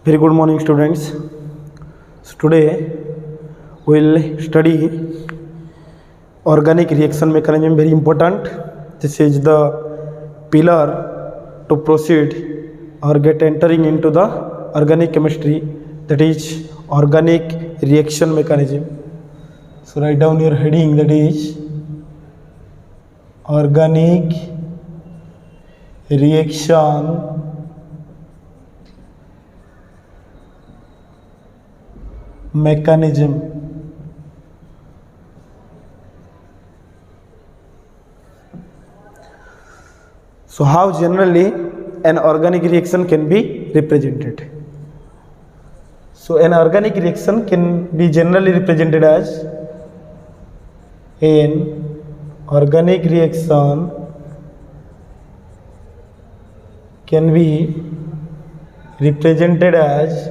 Very good morning, students. So today we will study organic reaction mechanism, very important. This is the pillar to proceed or get entering into the organic chemistry, that is organic reaction mechanism. So write down your heading, that is organic reaction mechanism. So how generally an organic reaction can be represented? So an organic reaction can be generally represented as an organic reaction can be represented as,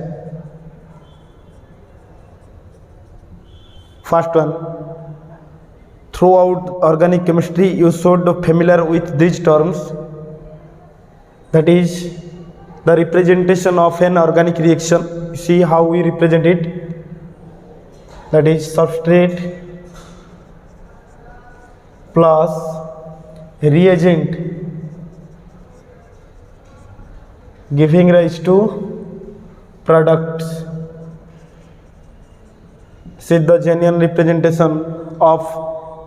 first one, throughout organic chemistry you should be familiar with these terms, that is the representation of an organic reaction. You see how we represent it, that is substrate plus reagent giving rise to products. See the genuine representation of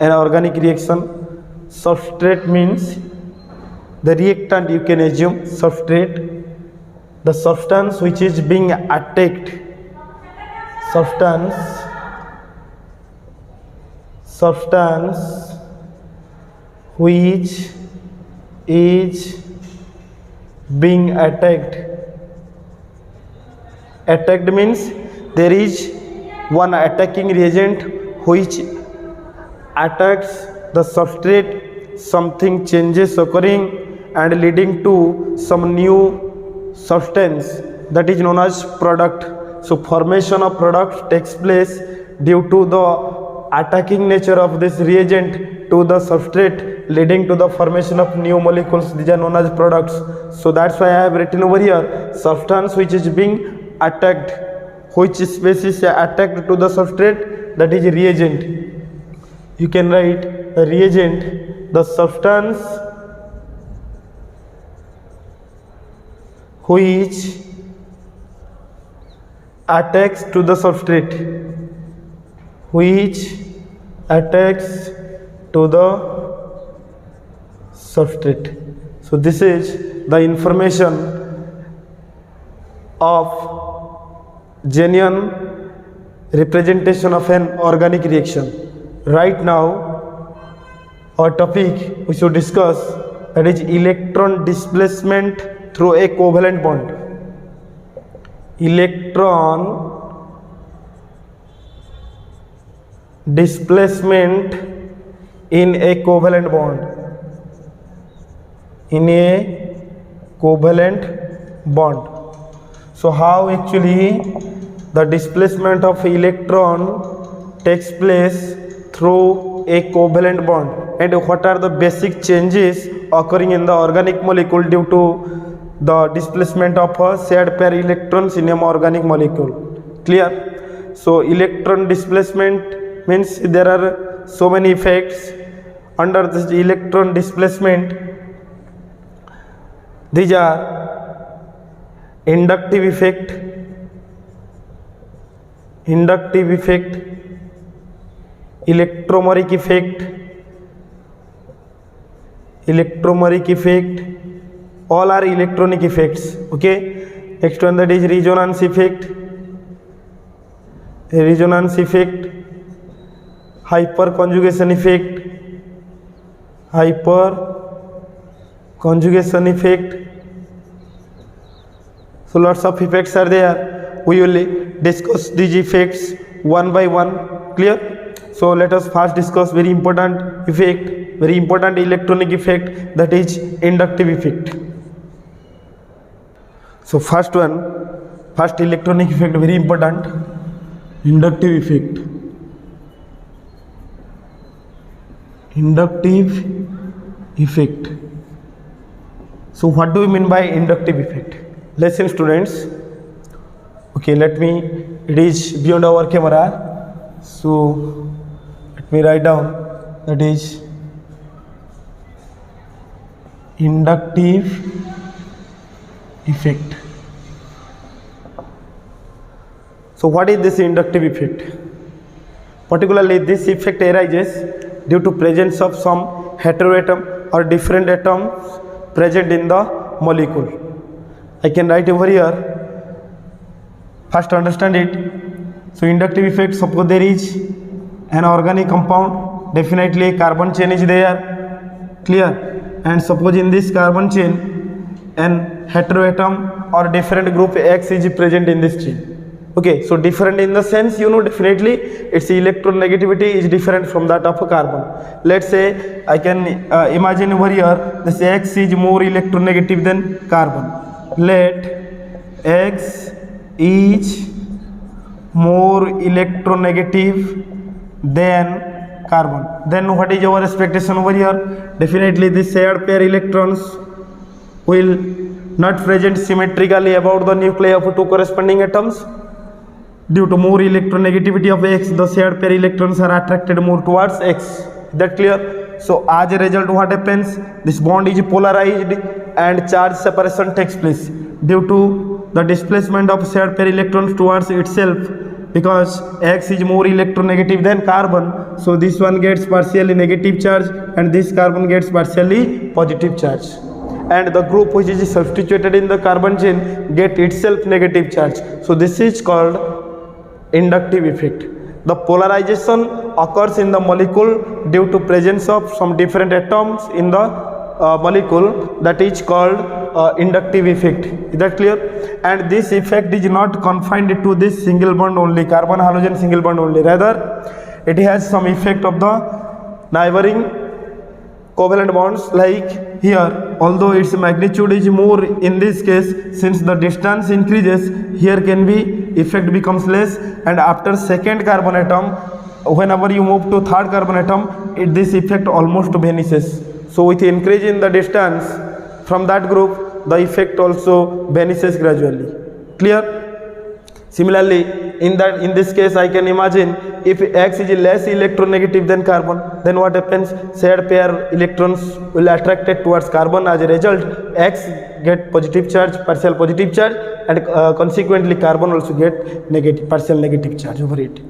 an organic reaction. Substrate means the reactant, you can assume substrate, the substance which is being attacked, substance which is being attacked. Attacked means there is one attacking reagent which attacks the substrate, something changes occurring and leading to some new substance, that is known as product. So formation of product takes place due to the attacking nature of this reagent to the substrate, leading to the formation of new molecules. These are known as products. So that's why I have written over here substance which is being attacked, which species is attacked to the substrate, that is reagent. You can write the reagent, the substance which attacks to the substrate, which attacks to the substrate. So this is the information of genuine representation of an organic reaction. Right now our topic we should discuss, that is electron displacement through a covalent bond. Electron displacement in a covalent bond. In a covalent bond. So how actually the displacement of electron takes place through a covalent bond, and what are the basic changes occurring in the organic molecule due to the displacement of a shared pair electrons in an organic molecule. Clear? So electron displacement means there are so many effects under this electron displacement. These are inductive effect, electromeric effect, all are electronic effects. Okay, next one, that is resonance effect, hyperconjugation effect. So lots of effects are there. We will discuss these effects one by one. Clear? So let us first discuss very important effect, very important electronic effect, that is inductive effect. So first electronic effect, very important, inductive effect. So what do we mean by inductive effect? Listen students, Okay, let me, it is beyond our camera, so let me write down, that is inductive effect. So what is this inductive effect? Particularly this effect arises due to presence of some heteroatom or different atoms present in the molecule. I can write over here. First understand it. So inductive effect, suppose there is an organic compound, definitely a carbon chain is there, clear, and suppose in this carbon chain an heteroatom or different group X is present in this chain. Okay, so different in the sense, you know, definitely its electronegativity is different from that of a carbon. Let's say I can imagine over here this X is more electronegative than carbon. Let X is more electronegative than carbon. Then what is our expectation over here? Definitely this shared pair electrons will not present symmetrically about the nuclei of two corresponding atoms. Due to more electronegativity of X, the shared pair electrons are attracted more towards X. Is that clear? So as a result, what happens? This bond is polarized and charge separation takes place due to the displacement of shared pair electrons towards itself, because X is more electronegative than carbon. So this one gets partially negative charge and this carbon gets partially positive charge. And the group which is substituted in the carbon chain get itself negative charge. So this is called inductive effect. The polarization occurs in the molecule due to presence of some different atoms in the molecule, that is called inductive effect. Is that clear? And this effect is not confined to this single bond only, carbon halogen single bond only, rather it has some effect of the neighboring covalent bonds, like here, although its magnitude is more in this case, since the distance increases, here can be effect becomes less, and after second carbon atom, whenever you move to third carbon atom, this effect almost vanishes. So with increase in the distance from that group, the effect also vanishes gradually. Clear? Similarly, in this case, I can imagine if X is less electronegative than carbon, then what happens? Shared pair electrons will attracted towards carbon. As a result, X get positive charge, partial positive charge, and consequently carbon also get negative, partial negative charge over it.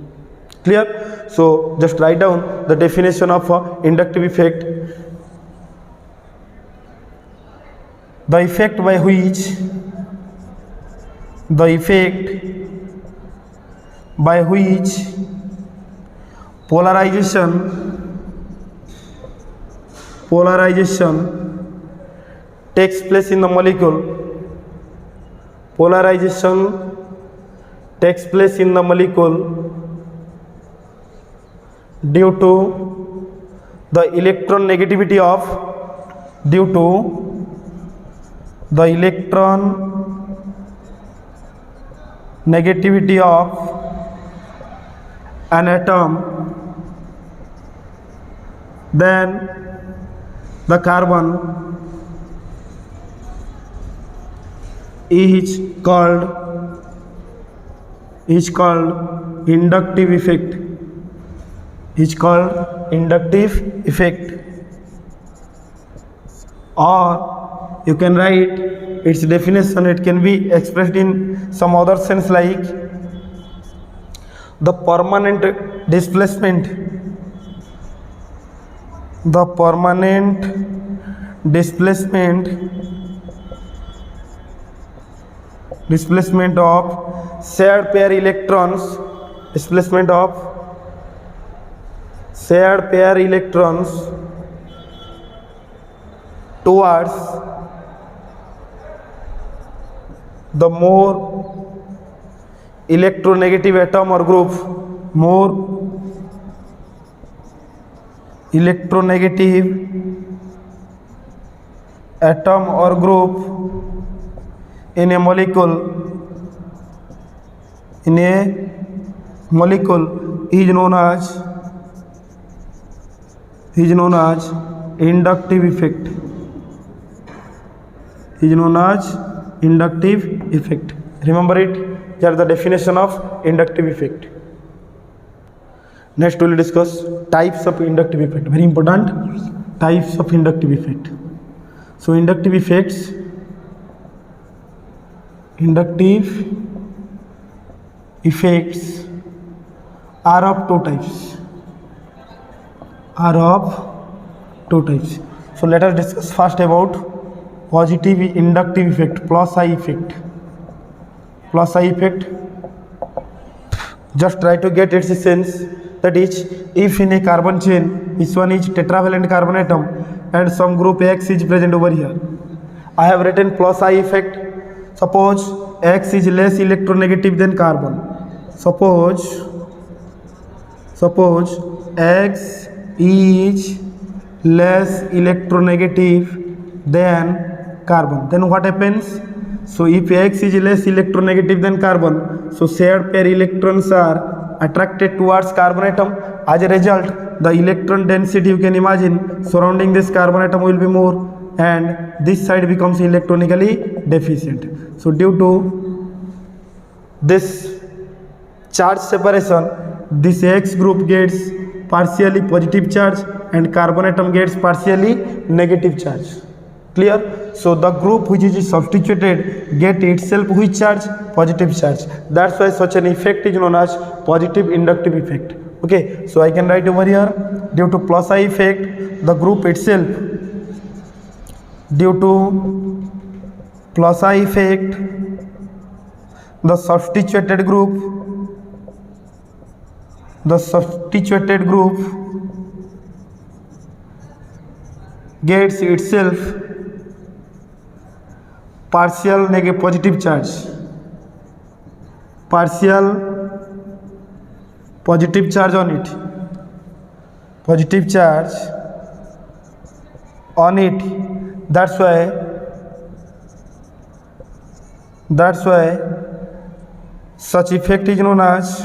Clear? So just write down the definition of inductive effect. The effect by which polarization takes place in the molecule. Polarization takes place in the molecule due to the electron negativity of an atom, then the carbon is called inductive effect. Or you can write its definition. It can be expressed in some other sense, like the permanent displacement of shared pair electrons towards the more electronegative atom or group, in a molecule is known as inductive effect. Remember it. These are the definition of inductive effect. Next we will discuss types of inductive effect. Very important, types of inductive effect. So inductive effects are of two types. So let us discuss first about positive inductive effect, plus I effect. Just try to get its sense. That is, if in a carbon chain this one is tetravalent carbon atom and some group X is present over here, I have written plus I effect. Suppose X is less electronegative than carbon. Suppose X is less electronegative than carbon. Then what happens? So if X is less electronegative than carbon, so shared pair electrons are attracted towards carbon atom. As a result, the electron density, you can imagine, surrounding this carbon atom will be more, and this side becomes electronically deficient. So due to this charge separation, this X group gets partially positive charge and carbon atom gets partially negative charge. Clear? So the group which is substituted get itself which charge? Positive charge. That's why such an effect is known as positive inductive effect. Okay, so I can write over here, due to plus I effect, the group itself, due to plus I effect, the substituted group gets itself partial negative positive charge, on it. That's why such effect is known as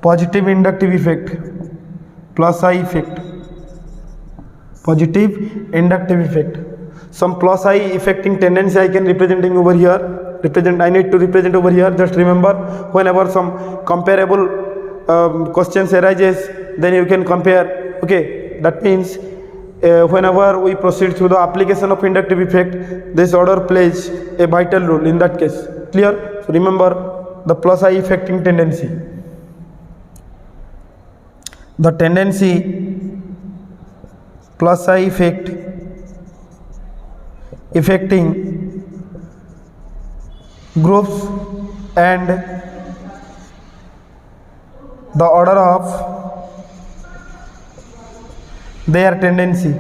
positive inductive effect, plus I effect. Positive inductive effect. Some plus I affecting tendency I can representing over here. I need to represent over here. Just remember, whenever some comparable questions arises, then you can compare. Okay, that means whenever we proceed through the application of inductive effect, this order plays a vital role in that case. Clear? So remember the plus I affecting tendency. The tendency plus I effect affecting groups and the order of their tendency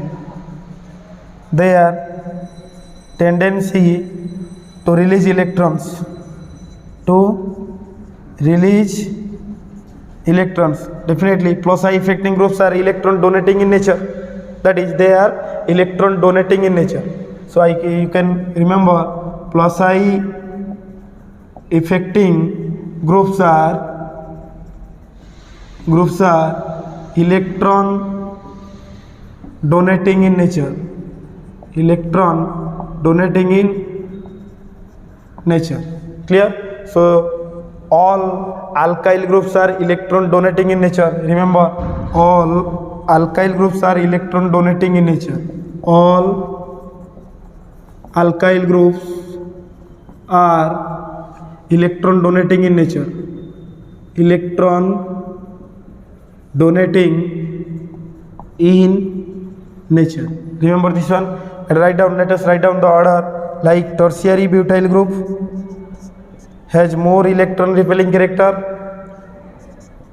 to release electrons, Definitely plus I affecting groups are electron donating in nature. That is, they are electron donating in nature. So you can remember, plus I affecting groups are electron donating in nature. Clear? So all alkyl groups are electron donating in nature. Remember, all alkyl groups are electron donating in nature. All alkyl groups are electron donating in nature. Remember this one. And let us write down the order. Like tertiary butyl group has more electron repelling character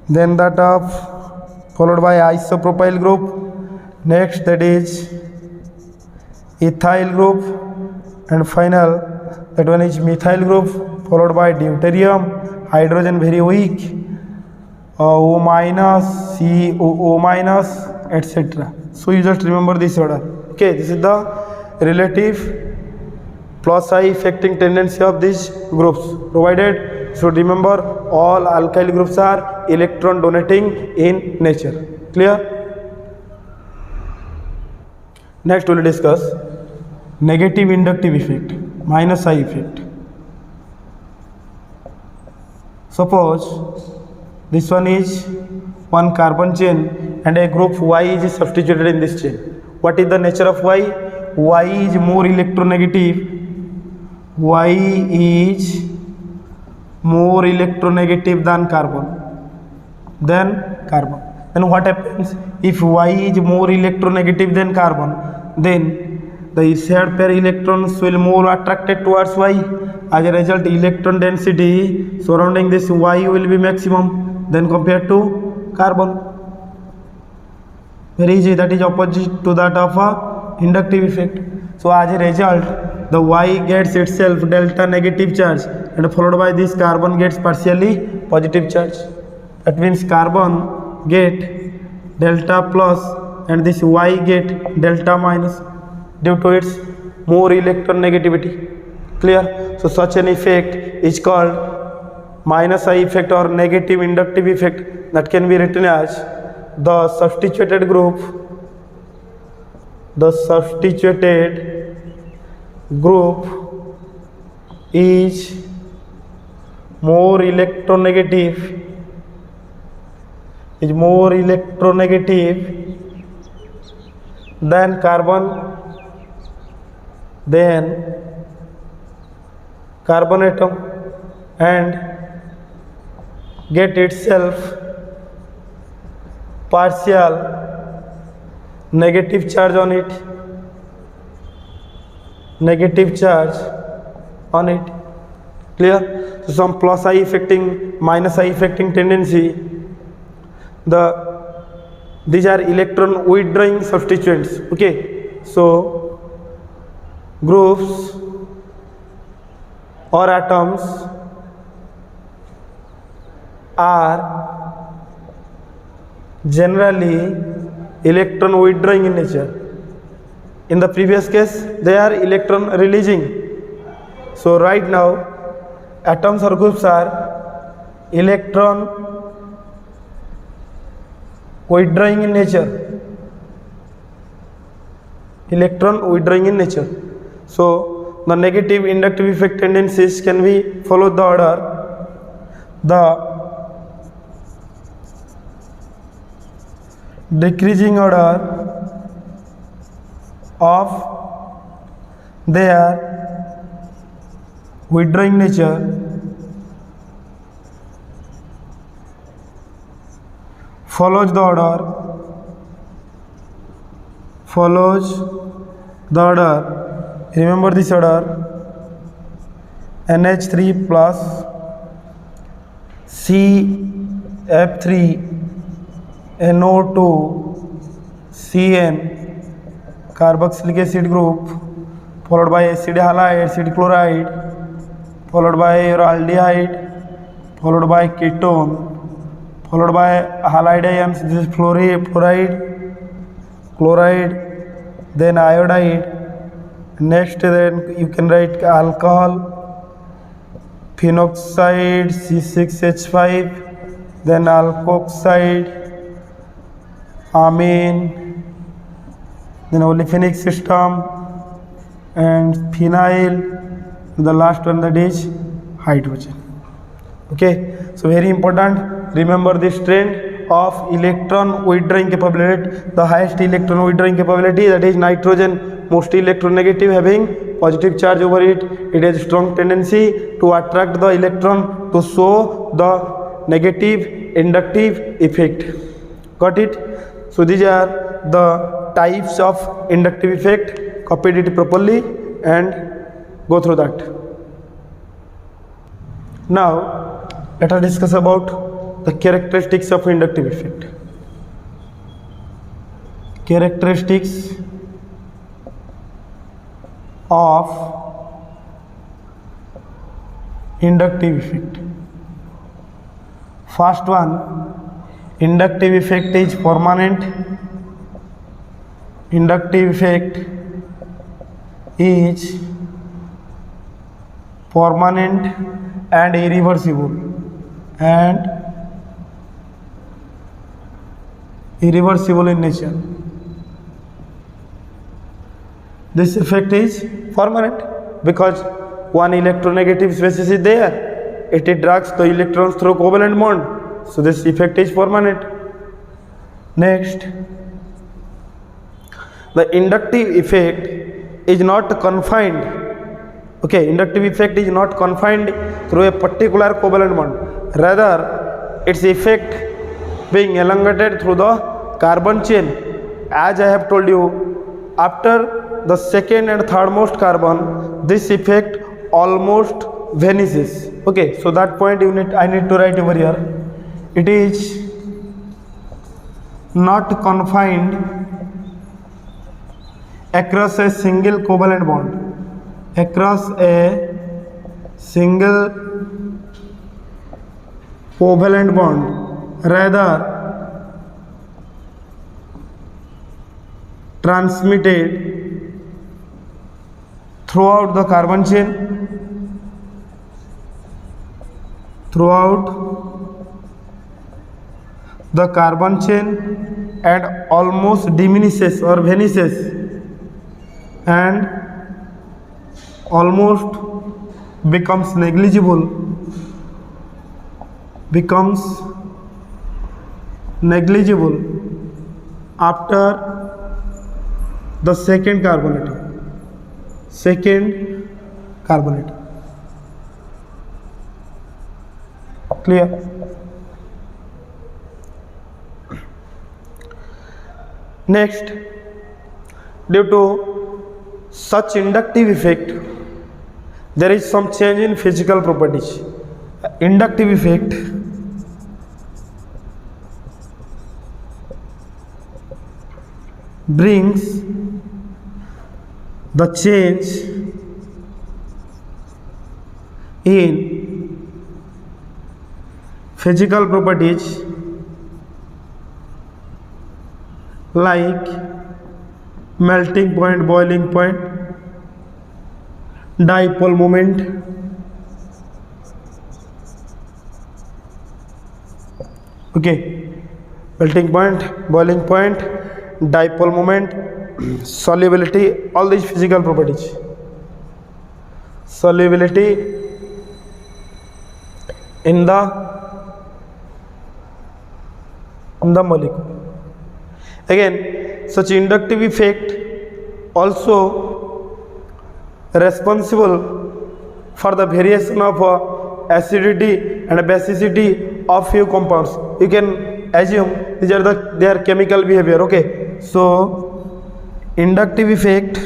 than that of, followed by isopropyl group. Next, that is ethyl group, and final, that one is methyl group, followed by deuterium, hydrogen very weak, O minus, COO minus, etc. So you just remember this order. Okay, this is the relative plus I affecting tendency of these groups provided. So remember, all alkyl groups are electron donating in nature. Clear? Next we will discuss negative inductive effect, minus I effect. Suppose this one is one carbon chain and a group Y is substituted in this chain. What is the nature of Y? Y is more electronegative. Y is more electronegative than carbon. Then what happens? If Y is more electronegative than carbon, then the shared pair electrons will more attracted towards Y. As a result, electron density surrounding this Y will be maximum than compared to carbon. Very easy. That is opposite to that of a inductive effect. So as a result, the Y gets itself delta negative charge and followed by this carbon gets partially positive charge. That means carbon get delta plus and this Y get delta minus due to its more electronegativity. Clear? So such an effect is called minus I effect or negative inductive effect, that can be written as the substituted group is more electronegative than carbon atom and get itself partial negative charge on it. Clear? So some plus I affecting, minus I affecting tendency. These are electron withdrawing substituents. Okay, so groups or atoms are generally electron withdrawing in nature. In the previous case, they are electron releasing. So right now, atoms or groups are electron withdrawing in nature. So the negative inductive effect tendencies can be follow the order. The decreasing order of their withdrawing nature follows the order. Remember this order: NH3 plus CF3 NO2 CN carboxylic acid group followed by acid halide, acid chloride, followed by aldehyde, followed by ketone, followed by halide ions. This is chloride, then iodide. Next, then you can write alcohol, phenoxide C6H5, then alkoxide, amine, then olefinic system, and phenyl. The last one, that is hydrogen. Okay, so very important. Remember this trend of electron withdrawing capability. The highest electron withdrawing capability, that is nitrogen, most electronegative, having positive charge over it. It has strong tendency to attract the electron to show the negative inductive effect. Got it? So these are the types of inductive effect. Copied it properly and go through that. Now let us discuss about the characteristics of inductive effect. Characteristics of inductive effect. First one, inductive effect is permanent. Inductive effect is permanent and irreversible. In nature. this effect is permanent because one electronegative species is there. It attracts the electrons through covalent bond. So this effect is permanent. Next, the inductive effect is not confined. Okay, inductive effect is not confined through a particular covalent bond. Rather, its effect being elongated through the carbon chain. As I have told you, after the second and third most carbon, this effect almost vanishes. Okay, so that point I need to write over here. It is not confined across a single covalent bond. Across a single covalent bond, rather transmitted throughout the carbon chain, and almost diminishes or vanishes and almost becomes negligible after the second carbonate. Clear? Next, due to such inductive effect, there is some change in physical properties. Inductive effect brings the change in physical properties like melting point, boiling point, dipole moment, okay, melting point, boiling point, dipole moment, solubility, all these physical properties. Solubility in the molecule. Again, such inductive effect also responsible for the variation of acidity and basicity of few compounds. You can assume these are their chemical behavior. Okay, so inductive effect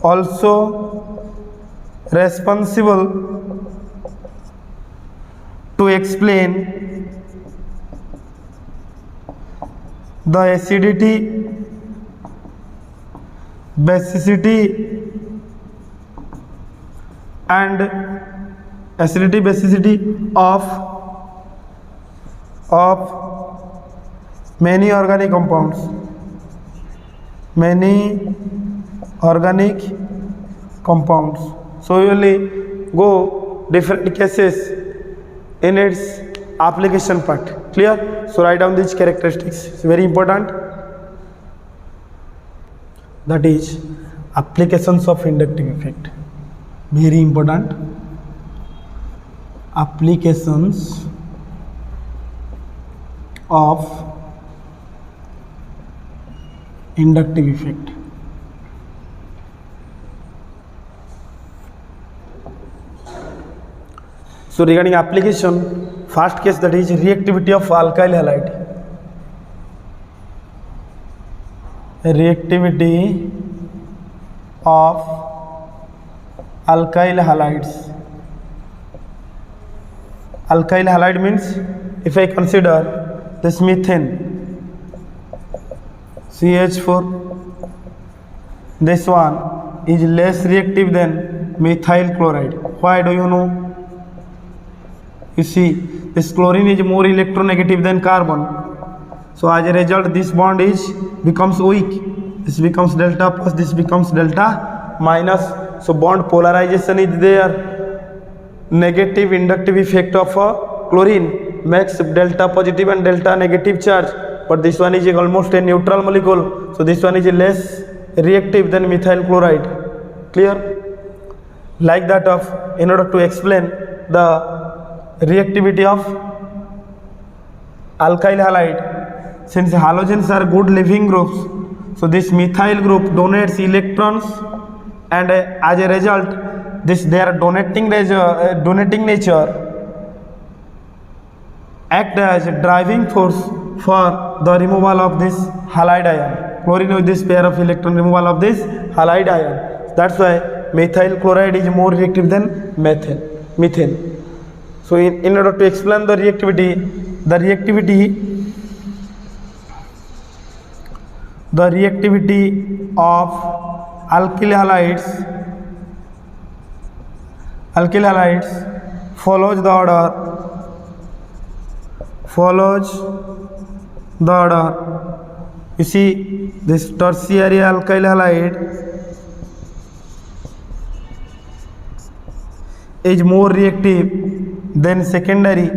also responsible to explain the acidity, basicity of many organic compounds. So we will go different cases in its application part. Clear? So write down these characteristics. It's very important. That is applications of inductive effect. Very important. Applications of inductive effect. So regarding application, first case, that is reactivity of alkyl halide. Reactivity of alkyl halides. Alkyl halide means, if I consider this methane, CH4, this one is less reactive than methyl chloride. Why do you know? You see, this chlorine is more electronegative than carbon. So as a result, this bond becomes weak. This becomes delta plus, this becomes delta minus. So bond polarization is there. Negative inductive effect of chlorine makes delta positive and delta negative charge. but this one is almost a neutral molecule, so this one is less reactive than methyl chloride. Clear? Like that of, in order to explain the reactivity of alkyl halide, since halogens are good living groups, so this methyl group donates electrons, and as a result their donating nature act as a driving force for the removal of this halide ion. Chlorine with this pair of electron, removal of this halide ion. That's why methyl chloride is more reactive than methane. So in order to explain the reactivity of alkyl halides follows the order. You see, this tertiary alkyl halide is more reactive than secondary,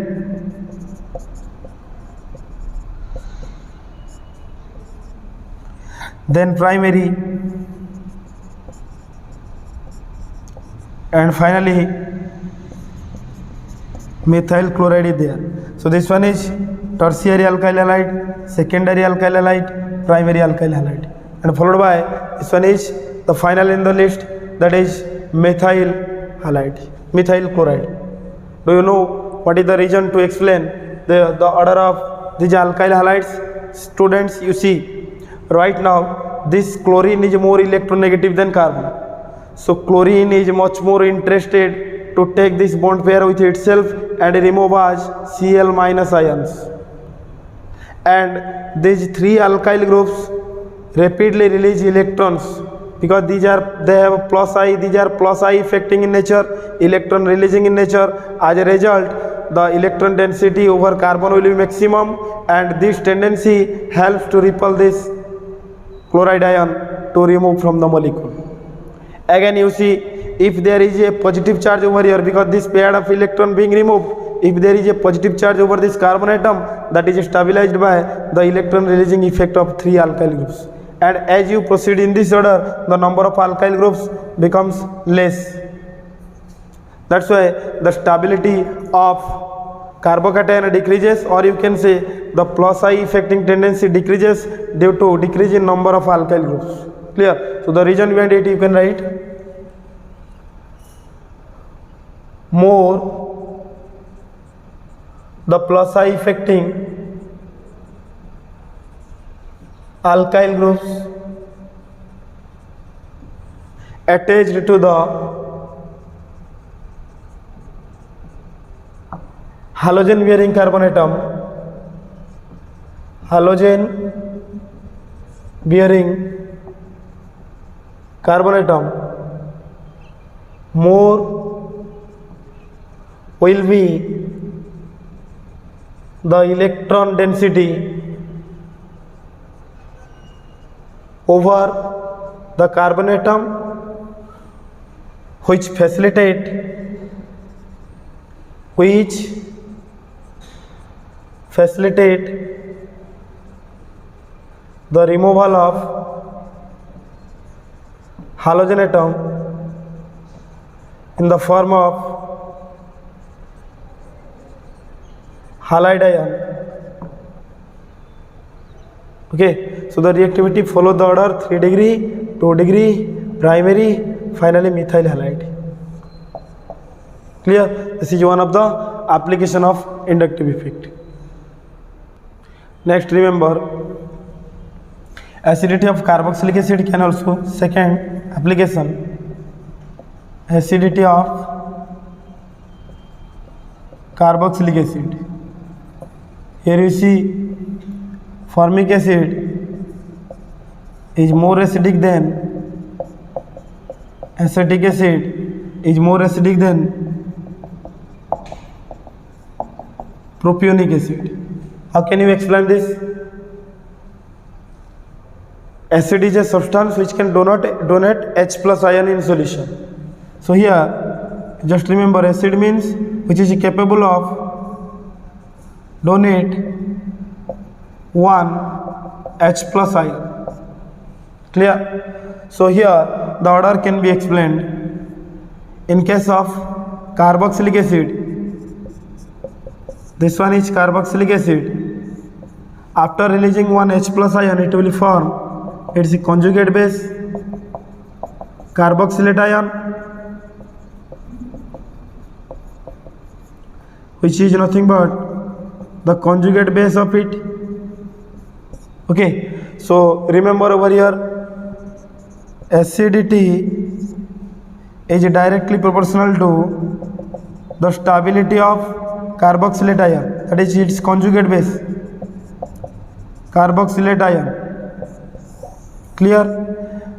then primary, and finally methyl chloride is there. So this one is tertiary alkyl halide, secondary alkyl halide, primary alkyl halide, and followed by this one is the final in the list, that is methyl chloride. Do you know what is the reason to explain the order of these alkyl halides? Students, you see, right now this chlorine is more electronegative than carbon. So chlorine is much more interested to take this bond pair with itself and remove as Cl minus ions. And these three alkyl groups rapidly release electrons because they have plus I, these are plus I affecting in nature, electron releasing in nature. As a result, the electron density over carbon will be maximum, and this tendency helps to repel this chloride ion to remove from the molecule. Again, you see, if there is a positive charge over here, because this pair of electron being removed, if there is a positive charge over this carbon atom, that is stabilized by the electron releasing effect of three alkyl groups. And as you proceed in this order, the number of alkyl groups becomes less. That's why the stability of carbocation decreases, or you can say the plus I affecting tendency decreases due to decrease in number of alkyl groups. Clear? So the reason behind it you can write more the plus I affecting alkyl groups attached to the halogen bearing carbon atom, halogen bearing carbon atom, more will be the electron density over the carbon atom, which facilitate the removal of halogen atom in the form of halide ion. Okay, so the reactivity follow the order 3 degree, 2 degree, primary, finally methyl halide. Clear? This is one of the application of inductive effect. Next, remember, acidity of carboxylic acid can also, second application, acidity of carboxylic acid. Here you see formic acid is more acidic than acetic acid is more acidic than propionic acid. How can you explain this? Acid is a substance which can donate H plus ion in solution. So here, just remember, acid means which is capable of donate 1 H plus I. Clear? So here the order can be explained. In case of carboxylic acid, this one is carboxylic acid. After releasing one H plus ion, it will form its conjugate base carboxylate ion, which is nothing but the conjugate base of it. Okay, so remember over here, acidity is directly proportional to the stability of carboxylate ion, that is its conjugate base carboxylate ion. Clear?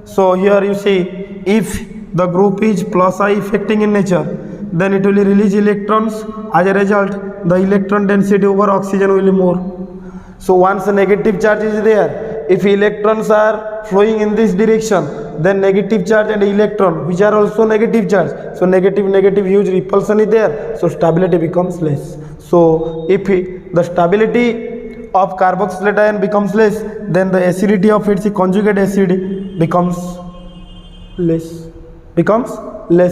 So here you see, if the group is plus I affecting in nature, then it will release electrons. As a result, the electron density over oxygen will be more. So once a negative charge is there, if electrons are flowing in this direction, then negative charge and electron, which are also negative charge, so negative huge repulsion is there, so stability becomes less. So if the stability of carboxylate ion becomes less, then the acidity of its conjugate acid becomes less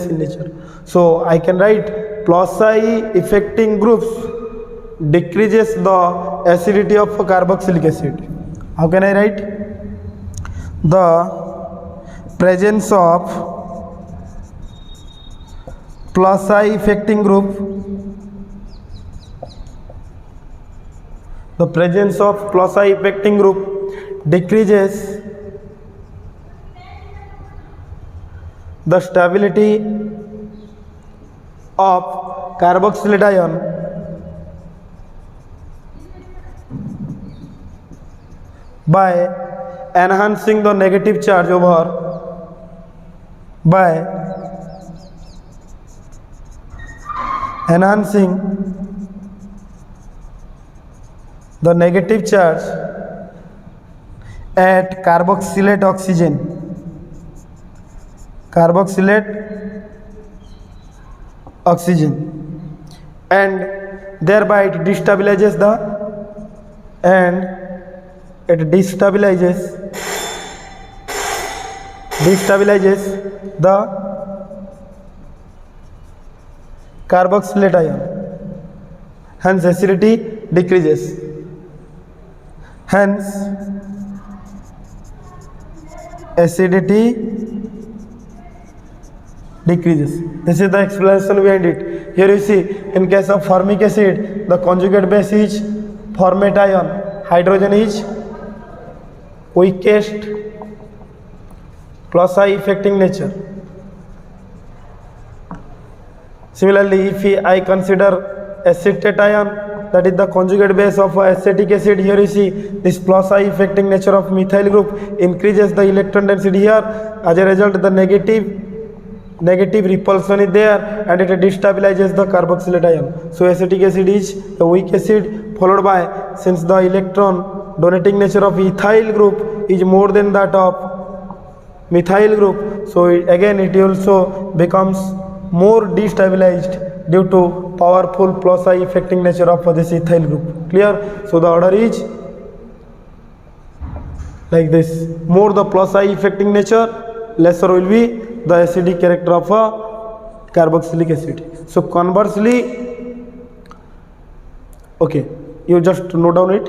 in nature. So I can write plus I affecting groups decreases the acidity of carboxylic acid. How can I write? The presence of plus I affecting group, the presence of plus I affecting group decreases the stability of carboxylate ion by enhancing the negative charge over by enhancing the negative charge at carboxylate oxygen, and thereby it destabilizes the carboxylate ion, hence acidity decreases. Hence acidity decreases. This is the explanation behind it. Here you see, in case of formic acid, the conjugate base is formate ion, hydrogen is weakest plus I affecting nature. Similarly, if I consider acetate ion, that is the conjugate base of acetic acid, here you see this plus I affecting nature of methyl group increases the electron density here. As a result, the negative repulsion is there and it destabilizes the carboxylate ion. So acetic acid is a weak acid, followed by, since the electron donating nature of ethyl group is more than that of methyl group, so it also becomes more destabilized due to powerful plus I affecting nature of this ethyl group. Clear? So the order is like this: more the plus I affecting nature, lesser will be the acidic character of a carboxylic acid. So conversely, okay, you just note down it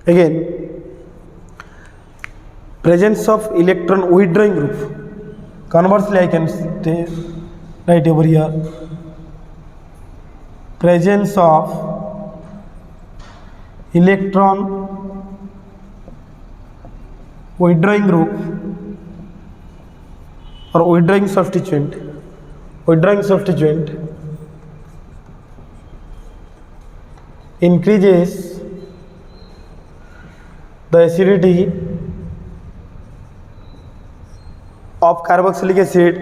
again. Presence of electron withdrawing group. Conversely, I can write over here: presence of electron withdrawing group or withdrawing substituent increases the acidity of carboxylic acid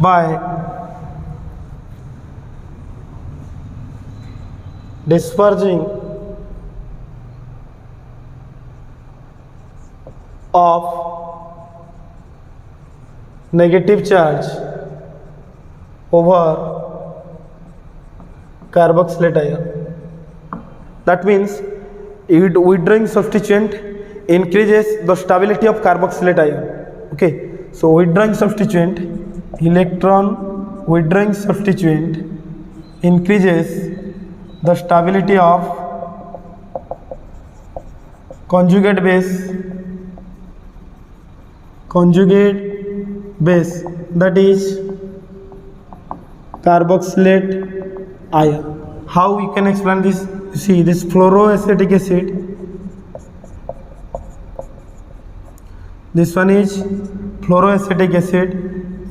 by dispersion of negative charge over carboxylate ion. That means withdrawing substituent increases the stability of carboxylate ion. Okay, so withdrawing substituent, electron withdrawing substituent increases the stability of conjugate base, that is carboxylate ion. How we can explain this? You see, this fluoroacetic acid, this one is fluoroacetic acid,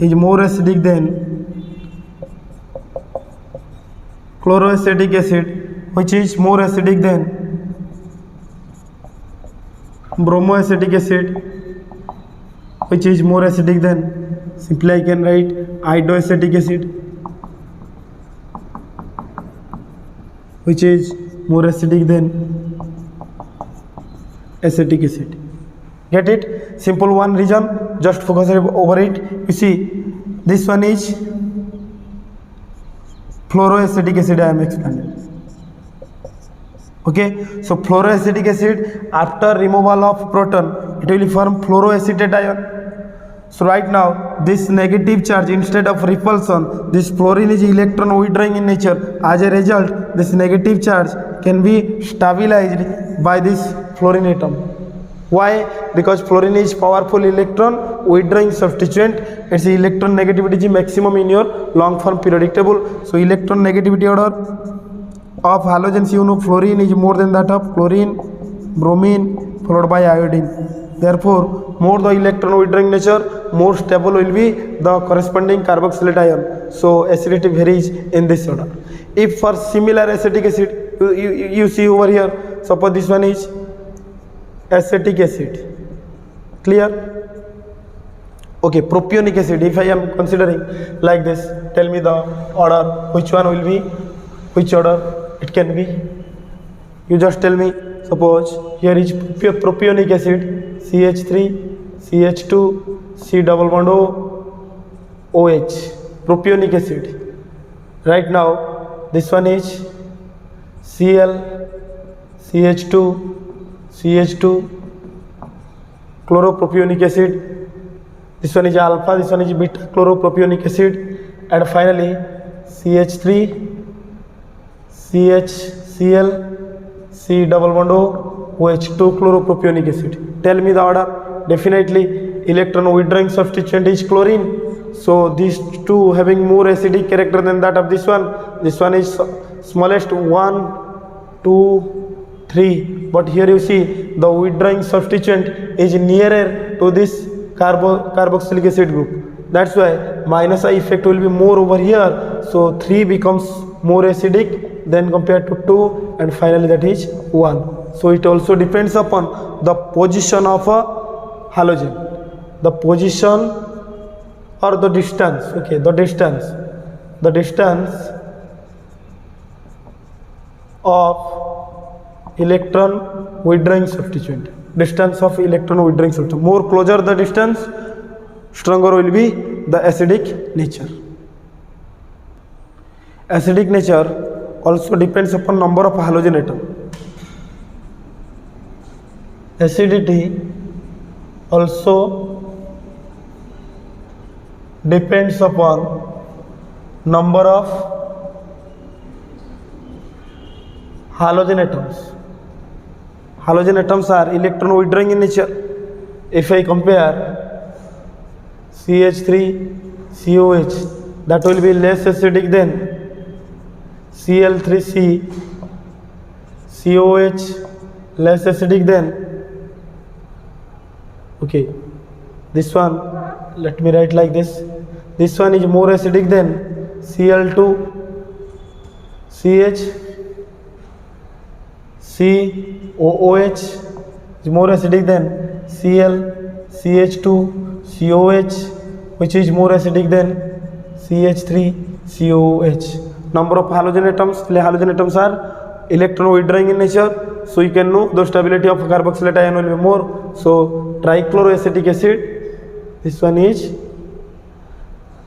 is more acidic than chloroacetic acid, which is more acidic than bromoacetic acid, which is more acidic than, simply I can write iodoacetic acid, which is more acidic than acetic acid. Get it? Simple one reason, just focus over it. You see, this one is fluoroacetic acid I am explaining. Okay, so fluoroacetic acid, after removal of proton, it will form fluoroacetate ion. So right now, this negative charge, instead of repulsion, this fluorine is electron withdrawing in nature. As a result, this negative charge can be stabilized by this fluorine atom. Why? Because fluorine is powerful electron withdrawing substituent. Its electron negativity is maximum in your long form periodic table. So electron negativity order of halogens, you know, fluorine is more than that of chlorine, bromine, followed by iodine. Therefore, more the electron withdrawing nature, more stable will be the corresponding carboxylate ion. So acidity varies in this order. If for similar acetic acid, you see over here, suppose this one is acetic acid. Clear? Okay, propionic acid, if I am considering like this, tell me the order, which one will be, which order it can be. You just tell me. Suppose here is propionic acid, CH3, CH2, C double bond O, OH, propionic acid. Right now, this one is Cl, CH2, CH2, chloropropionic acid. This one is alpha, this one is beta chloropropionic acid, and finally CH3, CHCl, C double bond O, OH2 chloropropionic acid. Tell me the order. Definitely electron withdrawing substituent is chlorine. So these two having more acidic character than that of this one. This one is smallest 1, 2, 3. But here you see the withdrawing substituent is nearer to this carboxylic acid group. That's why minus I effect will be more over here. So 3 becomes more acidic than compared to 2, and finally that is 1. So it also depends upon the position of a halogen, the position or the distance. Okay, the distance of electron withdrawing substituent, more closer the distance, stronger will be the acidic nature. Acidic nature also depends upon number of halogen atom. Acidity also depends upon number of halogen atoms. Halogen atoms are electron withdrawing in nature. If I compare CH3, COH, that will be less acidic than Cl3C, COH, less acidic than, okay, this one, let me write like this. This one is more acidic than Cl2, CH, COOH is more acidic than Cl, CH2, COH, which is more acidic than CH3, COOH. Number of halogen atoms, halogen atoms are electron withdrawing in nature, so you can know the stability of carboxylate ion will be more. So trichloroacetic acid, this one is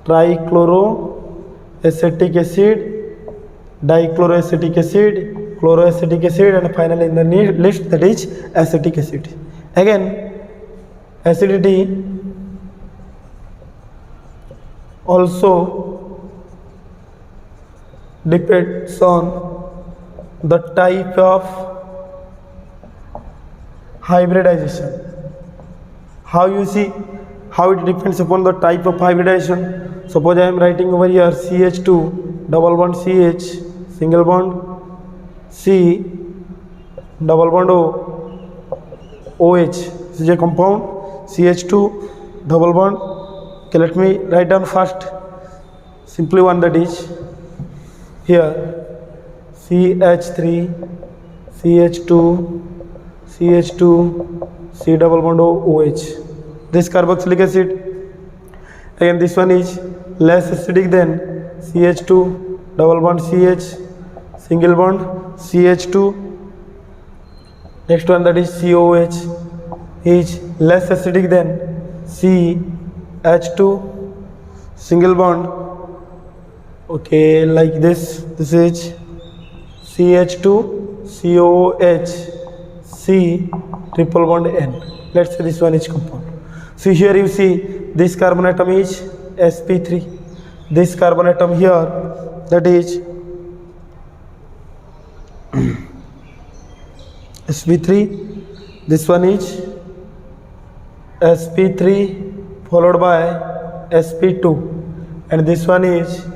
trichloroacetic acetic acid, dichloroacetic acid, chloroacetic acid, and finally in the list that is acetic acid. Again, acidity also depends on the type of hybridization. How you see how it depends upon the type of hybridization. Suppose I am writing over here CH2 double bond CH single bond C double bond O OH. This is a compound CH2 double bond. Okay, let me write down first simply one, that is here CH3 CH2 CH2 C double bond O OH. This carboxylic acid. Again, this one is less acidic than CH2 double bond CH single bond CH2. Next one, that is COH, is less acidic than CH2 single bond. Okay, like this. This is CH2 COH C triple bond N. Let's say this one is compound. So here you see this carbon atom is sp3. This carbon atom here, that is sp3. This one is sp3 followed by sp2, and this one is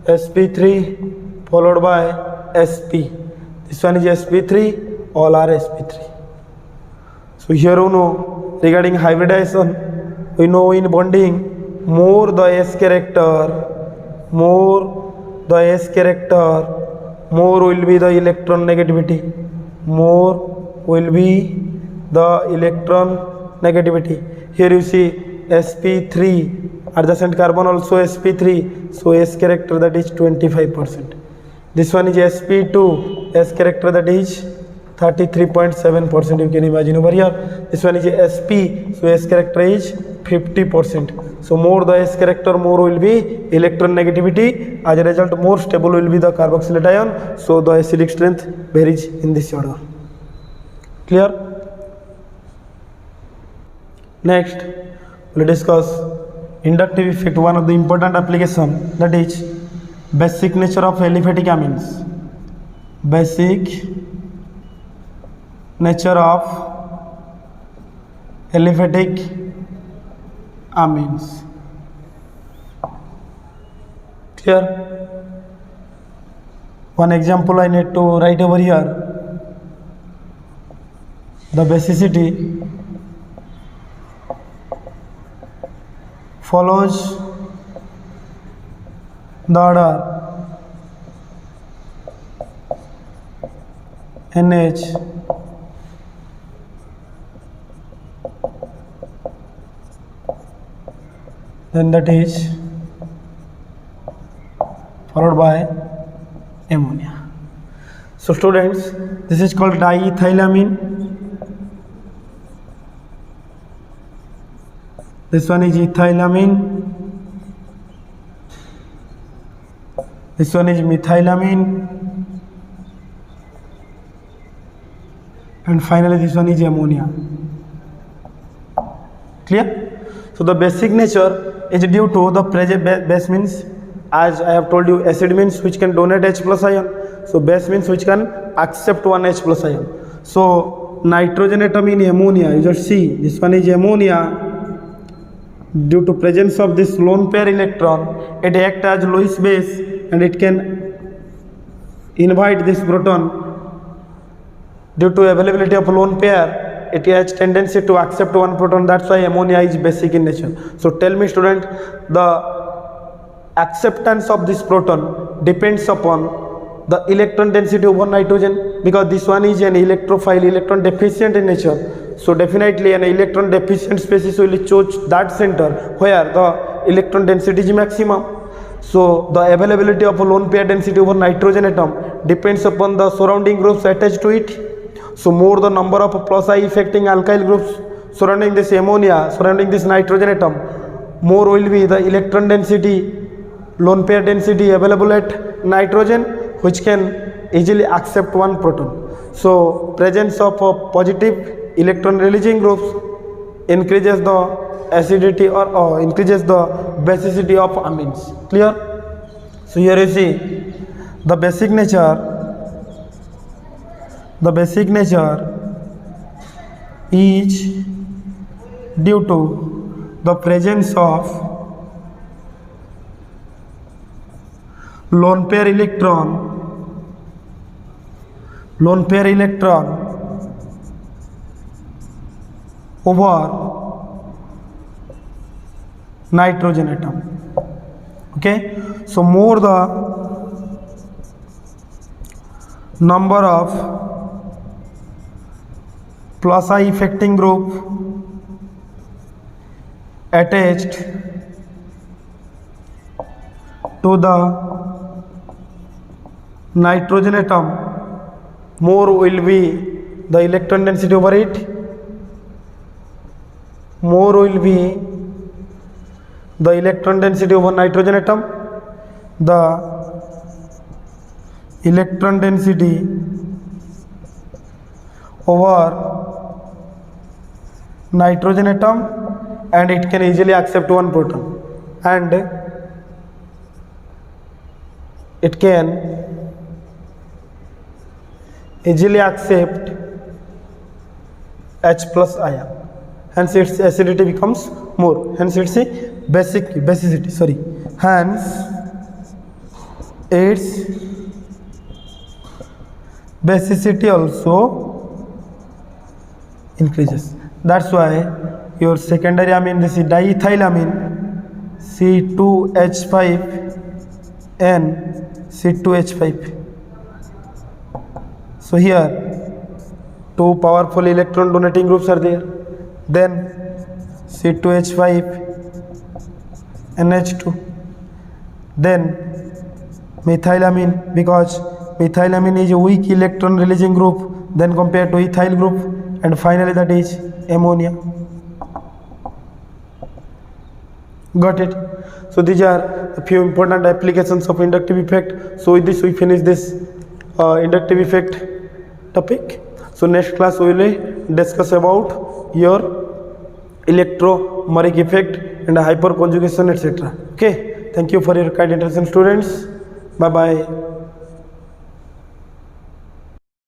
sp3 followed by sp. This one is sp3. All are sp3. So here you know regarding hybridization, we know in bonding more the s character, more will be the electron negativity. More will be the electron negativity. Here you see sp3, adjacent carbon also sp3, so s character that is 25%. This one is sp2, s character that is 33.7%. you can imagine over here. This one is sp, so s character is 50%. So more the s character, more will be electron negativity. As a result, more stable will be the carboxylate ion. So the acidic strength varies in this order. Clear? Next, we'll discuss inductive effect, one of the important application, that is basic nature of aliphatic amines. Basic nature of aliphatic amines. Clear? One example I need to write over here. The basicity follows the order NH then that is followed by ammonia. So students, this is called diethylamine. This one is ethylamine. This one is methylamine. And finally this one is ammonia. Clear? So the basic nature is due to the base means, as I have told you, acid means which can donate H plus ion. So base means which can accept one H plus ion. So nitrogen atom in ammonia, you just see this one is ammonia. Due to presence of this lone pair electron, it acts as Lewis base and it can invite this proton. Due to availability of lone pair, it has tendency to accept one proton. That's why ammonia is basic in nature. So tell me student, the acceptance of this proton depends upon the electron density over nitrogen, because this one is an electrophile, electron deficient in nature. So definitely an electron deficient species will choose that center where the electron density is maximum. So the availability of a lone pair density over nitrogen atom depends upon the surrounding groups attached to it. So more the number of plus I affecting alkyl groups surrounding this ammonia, surrounding this nitrogen atom, more will be the electron density lone pair density available at nitrogen which can easily accept one proton. So presence of a positive electron releasing groups increases the acidity or increases the basicity of amines. Clear? So here you see the basic nature is due to the presence of lone pair electron over nitrogen atom. Okay, so more the number of plus I effecting group attached to the nitrogen atom, more will be the electron density over it, more will be the electron density over nitrogen atom. The electron density over nitrogen atom, and it can easily accept one proton, and it can easily accept H plus ion, hence its acidity becomes more, hence its basicity, hence its basicity also increases. That's why your secondary amine, this is diethylamine C2H5N C2H5. So here two powerful electron donating groups are there, then C2H5NH2, then methylamine, because methylamine is a weak electron releasing group then compared to ethyl group, and finally that is ammonia. Got it? So these are a few important applications of inductive effect. So with this we finish this inductive effect topic. So next class we will discuss about your electromeric effect and hyperconjugation, etc. Okay, thank you for your kind attention, students. Bye bye.